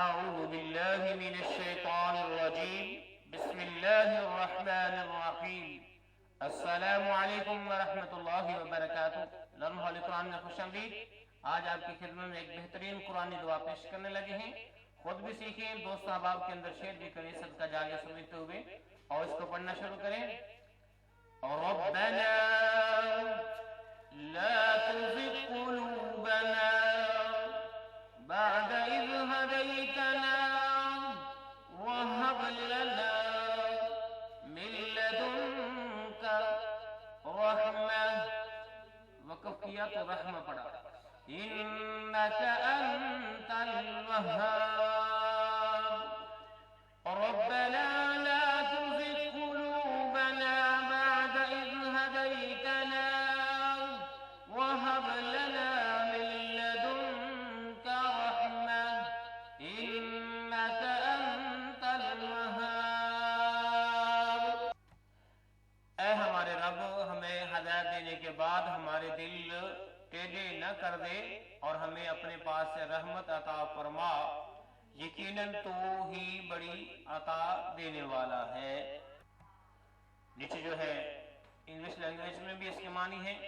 أعوذ بالله من الشيطان الرجيم بسم الله الرحمن الرحيم السلام علیکم ورحمۃ اللہ وبرکاتہ۔ لمحہ قرآن میں خوش آمدید۔ آج آپ کی خدمت میں ایک بہترین قرآنی دعا پیش کرنے لگے ہیں۔ خود بھی سیکھیں، دوست احباب کے اندر شیئر بھی کریں، صدقہ جاریہ سمجھتے ہوئے، اور اس کو پڑھنا شروع کریں۔ ربنا لا تزغ قلوبنا بعد إذ هديتنا وهب لنا من لدنك رحمة، وقف کیا تو رحمہ پڑھا، إنك أنت الوهاب۔ ربنا لا تزغ قلوبنا بعد إذ هديتنا وهب لنا من لدنك رحمة إنك أنت الوهاب۔ اے ہمارے رب، ہمیں ہدایت دینے کے بعد ہمارے دل ٹیڑھے نہ کر دے اور ہمیں اپنے پاس سے رحمت عطا فرما، یقیناً تو ہی بڑی عطا دینے والا ہے۔ نیچے جو ہے انگلش لینگویج میں بھی اس کے معنی ہیں،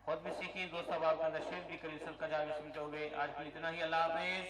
خود بھی سیکھیں، دوست احباب کے اندر شیئر بھی کریں، صدقہ جاریہ سمجھتے ہوئے۔ آج کے لیے اتنا ہی، اللہ حافظ۔